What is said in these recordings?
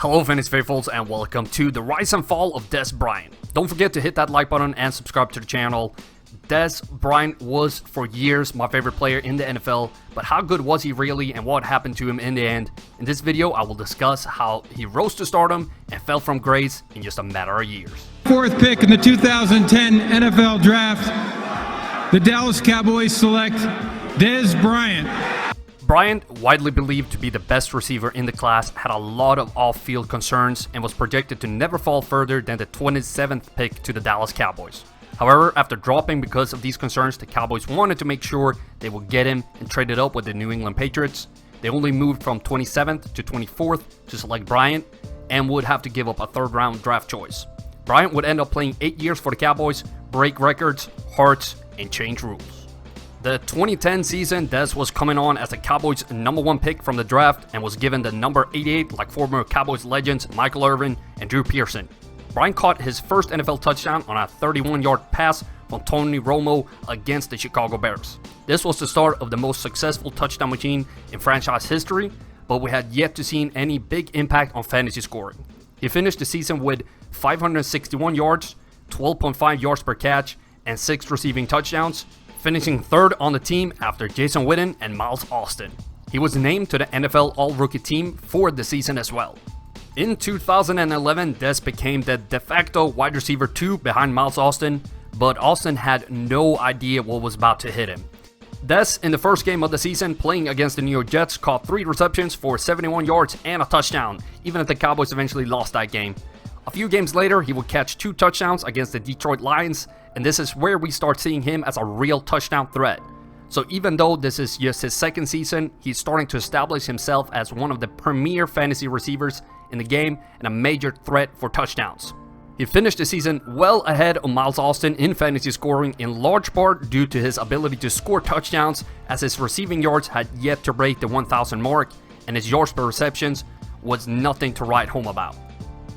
Hello fantasy faithfuls and welcome to the rise and fall of Dez Bryant. Don't forget to hit that like button and subscribe to the channel. Dez Bryant was for years my favorite player in the NFL, but how good was he really and what happened to him in the end? In this video I will discuss how he rose to stardom and fell from grace in just a matter of years. Fourth pick in the 2010 NFL Draft, the Dallas Cowboys select Dez Bryant. Bryant, widely believed to be the best receiver in the class, had a lot of off-field concerns and was projected to never fall further than the 27th pick to the Dallas Cowboys. However, after dropping because of these concerns, the Cowboys wanted to make sure they would get him and traded up with the New England Patriots. They only moved from 27th to 24th to select Bryant and would have to give up a third-round draft choice. Bryant would end up playing 8 years for the Cowboys, break records, hearts, and change rules. The 2010 season, Dez was coming on as the Cowboys' #1 pick from the draft and was given the number 88 like former Cowboys legends Michael Irvin and Drew Pearson. Bryant caught his first NFL touchdown on a 31-yard pass from Tony Romo against the Chicago Bears. This was the start of the most successful touchdown machine in franchise history, but we had yet to see any big impact on fantasy scoring. He finished the season with 561 yards, 12.5 yards per catch, and 6 receiving touchdowns, finishing third on the team after Jason Witten and Miles Austin. He was named to the NFL All-Rookie team for the season as well. In 2011, Dez became the de facto wide receiver 2 behind Miles Austin, but Austin had no idea what was about to hit him. Dez, in the first game of the season, playing against the New York Jets, caught 3 receptions for 71 yards and a touchdown, even if the Cowboys eventually lost that game. A few games later, he would catch 2 touchdowns against the Detroit Lions, and this is where we start seeing him as a real touchdown threat. So even though this is just his second season, he's starting to establish himself as one of the premier fantasy receivers in the game and a major threat for touchdowns. He finished the season well ahead of Miles Austin in fantasy scoring, in large part due to his ability to score touchdowns, as his receiving yards had yet to break the 1,000 mark and his yards per receptions was nothing to write home about.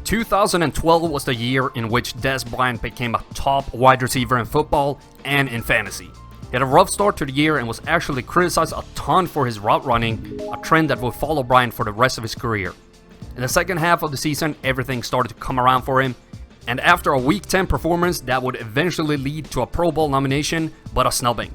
2012 was the year in which Dez Bryant became a top wide receiver in football and in fantasy. He had a rough start to the year and was actually criticized a ton for his route running, a trend that would follow Bryant for the rest of his career. In the second half of the season, everything started to come around for him, and after a Week 10 performance that would eventually lead to a Pro Bowl nomination, but a snubbing.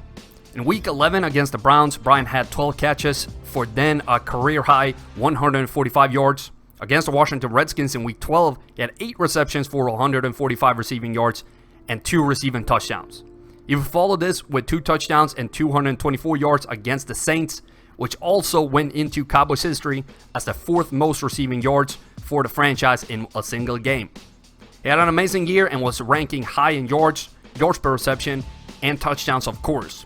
In Week 11 against the Browns, Bryant had 12 catches for then a career-high 145 yards. Against the Washington Redskins in Week 12, he had 8 receptions for 145 receiving yards and 2 receiving touchdowns. He followed this with 2 touchdowns and 224 yards against the Saints, which also went into Cowboys history as the 4th most receiving yards for the franchise in a single game. He had an amazing year and was ranking high in yards per reception, and touchdowns of course.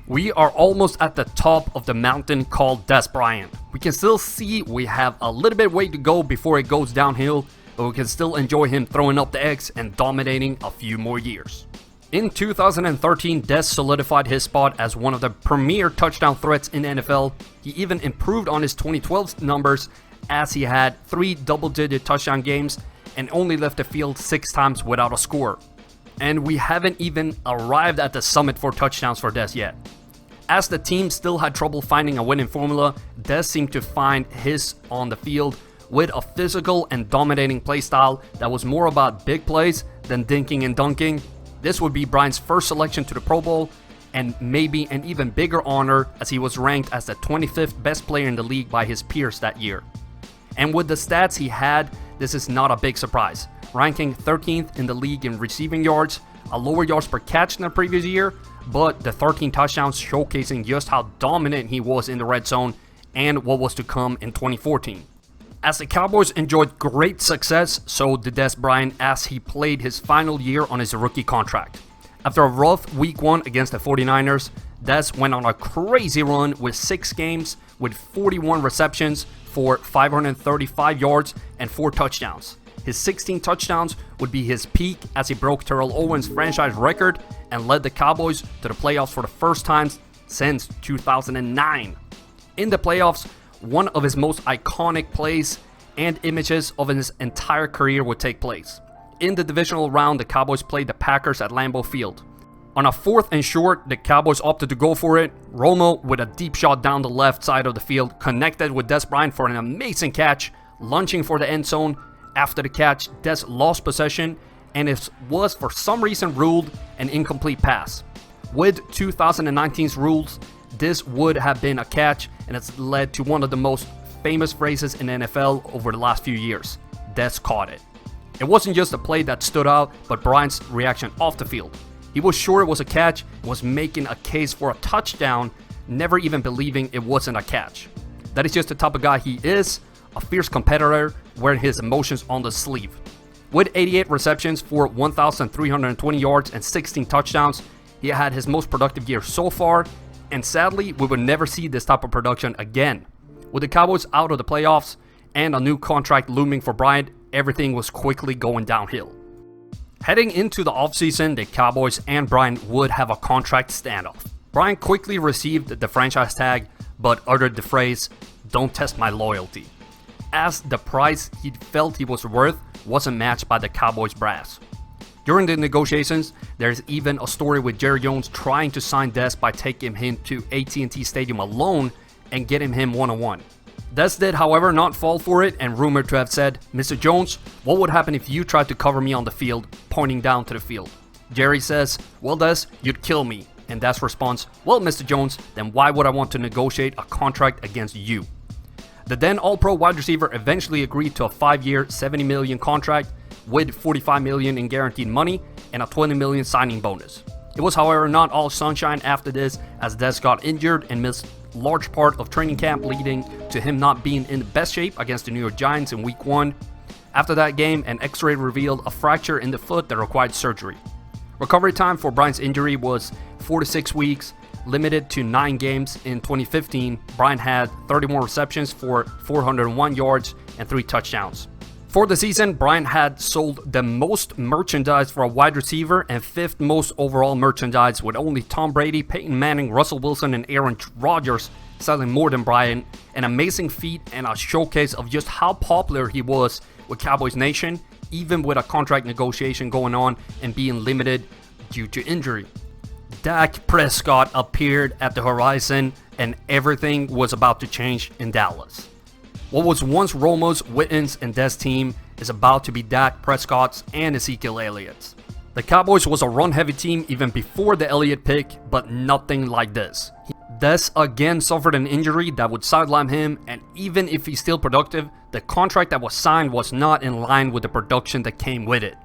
We are almost at the top of the mountain called Dez Bryant. We can still see we have a little bit way to go before it goes downhill, but we can still enjoy him throwing up the eggs and dominating a few more years. In 2013, Dez solidified his spot as one of the premier touchdown threats in the NFL. He even improved on his 2012 numbers, as he had 3 double-digit touchdown games and only left the field 6 times without a score. And we haven't even arrived at the summit for touchdowns for Dez yet. As the team still had trouble finding a winning formula, Dez seemed to find his on the field with a physical and dominating play style that was more about big plays than dinking and dunking. This would be Bryant's first selection to the Pro Bowl, and maybe an even bigger honor as he was ranked as the 25th best player in the league by his peers that year. And with the stats he had, this is not a big surprise. Ranking 13th in the league in receiving yards, a lower yards per catch than the previous year, but the 13 touchdowns showcasing just how dominant he was in the red zone and what was to come in 2014. As the Cowboys enjoyed great success, so did Dez Bryant as he played his final year on his rookie contract. After a rough Week 1 against the 49ers, Dez went on a crazy run with 6 games with 41 receptions for 535 yards and 4 touchdowns. His 16 touchdowns would be his peak as he broke Terrell Owens' franchise record and led the Cowboys to the playoffs for the first time since 2009. In the playoffs, one of his most iconic plays and images of his entire career would take place. In the divisional round, the Cowboys played the Packers at Lambeau Field. On a 4th and short, the Cowboys opted to go for it. Romo, with a deep shot down the left side of the field, connected with Dez Bryant for an amazing catch, lunging for the end zone. After the catch, Dez lost possession, and it was for some reason ruled an incomplete pass. With 2019's rules, this would have been a catch, and it's led to one of the most famous phrases in the NFL over the last few years. Dez caught it. It wasn't just a play that stood out, but Bryant's reaction off the field. He was sure it was a catch, was making a case for a touchdown, never even believing it wasn't a catch. That is just the type of guy he is, a fierce competitor wearing his emotions on the sleeve. With 88 receptions for 1,320 yards and 16 touchdowns, he had his most productive year so far, and sadly, we would never see this type of production again. With the Cowboys out of the playoffs and a new contract looming for Bryant, everything was quickly going downhill. Heading into the offseason, the Cowboys and Bryant would have a contract standoff. Bryant quickly received the franchise tag, but uttered the phrase, "Don't test my loyalty," as the price he felt he was worth wasn't matched by the Cowboys brass. During the negotiations, there's even a story with Jerry Jones trying to sign Dez by taking him to AT&T Stadium alone and getting him one-on-one. Dez did, however, not fall for it, and rumored to have said, "Mr. Jones, what would happen if you tried to cover me on the field," pointing down to the field. Jerry says, "Well, Dez, you'd kill me." And Dez responds, "Well, Mr. Jones, then why would I want to negotiate a contract against you?" The then All-Pro wide receiver eventually agreed to a 5-year, $70 million contract with $45 million in guaranteed money and a $20 million signing bonus. It was, however, not all sunshine after this, as Dez got injured and missed large part of training camp, leading to him not being in the best shape against the New York Giants in Week 1. After that game, an X-ray revealed a fracture in the foot that required surgery. Recovery time for Bryant's injury was 4 to 6 weeks, limited to 9 games. In 2015, Bryant had 31 receptions for 401 yards and 3 touchdowns. For the season, Bryant had sold the most merchandise for a wide receiver and 5th most overall merchandise, with only Tom Brady, Peyton Manning, Russell Wilson, and Aaron Rodgers selling more than Bryant. An amazing feat and a showcase of just how popular he was with Cowboys Nation, even with a contract negotiation going on and being limited due to injury. Dak Prescott appeared at the horizon, and everything was about to change in Dallas. What was once Romo's, Witten's, and Dez team is about to be Dak Prescott's and Ezekiel Elliott's. The Cowboys was a run-heavy team even before the Elliott pick, but nothing like this. Dez again suffered an injury that would sideline him, and even if he's still productive, the contract that was signed was not in line with the production that came with it.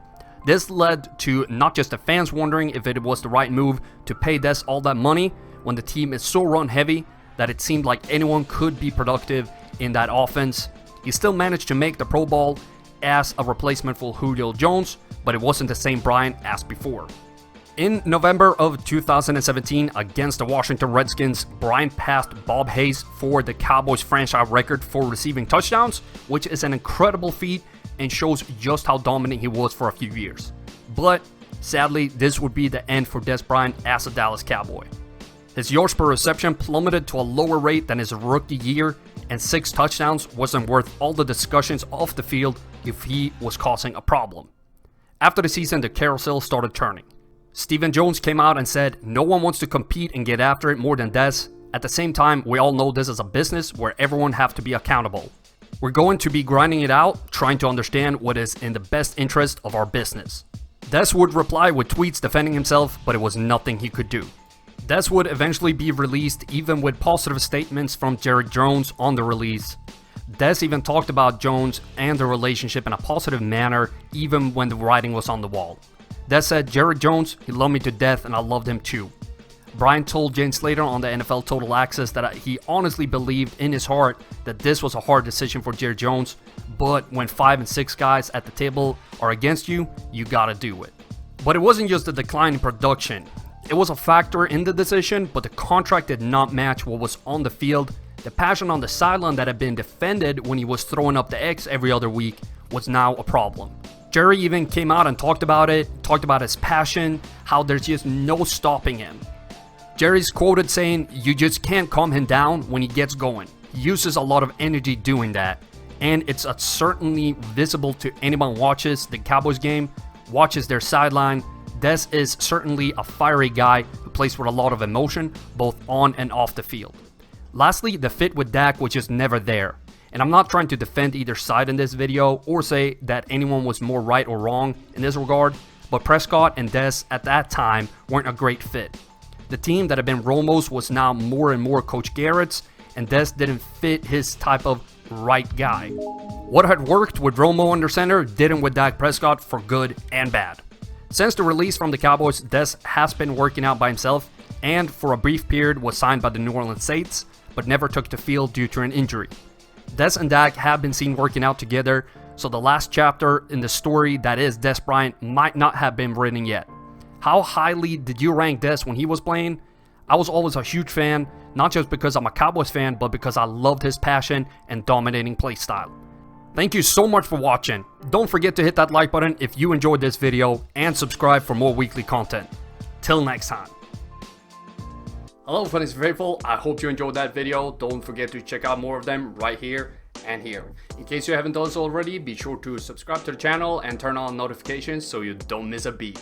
This led to not just the fans wondering if it was the right move to pay Dez all that money when the team is so run-heavy that it seemed like anyone could be productive in that offense. He still managed to make the Pro Bowl as a replacement for Julio Jones, but it wasn't the same Bryant as before. In November of 2017, against the Washington Redskins, Bryant passed Bob Hayes for the Cowboys franchise record for receiving touchdowns, which is an incredible feat and shows just how dominant he was for a few years. But sadly, this would be the end for Dez Bryant as a Dallas Cowboy. His yards per reception plummeted to a lower rate than his rookie year, and 6 touchdowns wasn't worth all the discussions off the field if he was causing a problem. After the season, the carousel started turning. Stephen Jones came out and said, "No one wants to compete and get after it more than Dez. At the same time, we all know this is a business where everyone have to be accountable. We're going to be grinding it out, trying to understand what is in the best interest of our business." Dez would reply with tweets defending himself, but it was nothing he could do. Dez would eventually be released, even with positive statements from Jerry Jones on the release. Dez even talked about Jones and the relationship in a positive manner, even when the writing was on the wall. Dez said, "Jerry Jones, he loved me to death and I loved him too." Bryant told Jane Slater on the NFL Total Access that he honestly believed in his heart that this was a hard decision for Jerry Jones, but when 5 and 6 guys at the table are against you, you gotta do it. But it wasn't just the decline in production. It was a factor in the decision, but the contract did not match what was on the field. The passion on the sideline that had been defended when he was throwing up the X every other week was now a problem. Jerry even came out and talked about it, talked about his passion, how there's just no stopping him. Jerry's quoted saying, "You just can't calm him down when he gets going. He uses a lot of energy doing that." And it's certainly visible to anyone who watches the Cowboys game, watches their sideline. Dez is certainly a fiery guy who plays with a lot of emotion, both on and off the field. Lastly, the fit with Dak was just never there. And I'm not trying to defend either side in this video or say that anyone was more right or wrong in this regard, but Prescott and Dez at that time weren't a great fit. The team that had been Romo's was now more and more Coach Garrett's, and Dez didn't fit his type of right guy. What had worked with Romo under center didn't with Dak Prescott, for good and bad. Since the release from the Cowboys, Dez has been working out by himself and for a brief period was signed by the New Orleans Saints, but never took the field due to an injury. Dez and Dak have been seen working out together, so the last chapter in the story that is Dez Bryant might not have been written yet. How highly did you rank Dez when he was playing? I was always a huge fan, not just because I'm a Cowboys fan, but because I loved his passion and dominating play style. Thank you so much for watching. Don't forget to hit that like button if you enjoyed this video and subscribe for more weekly content. Till next time. Hello Fantasy Faithful, I hope you enjoyed that video. Don't forget to check out more of them right here and here. In case you haven't done so already, be sure to subscribe to the channel and turn on notifications so you don't miss a beat.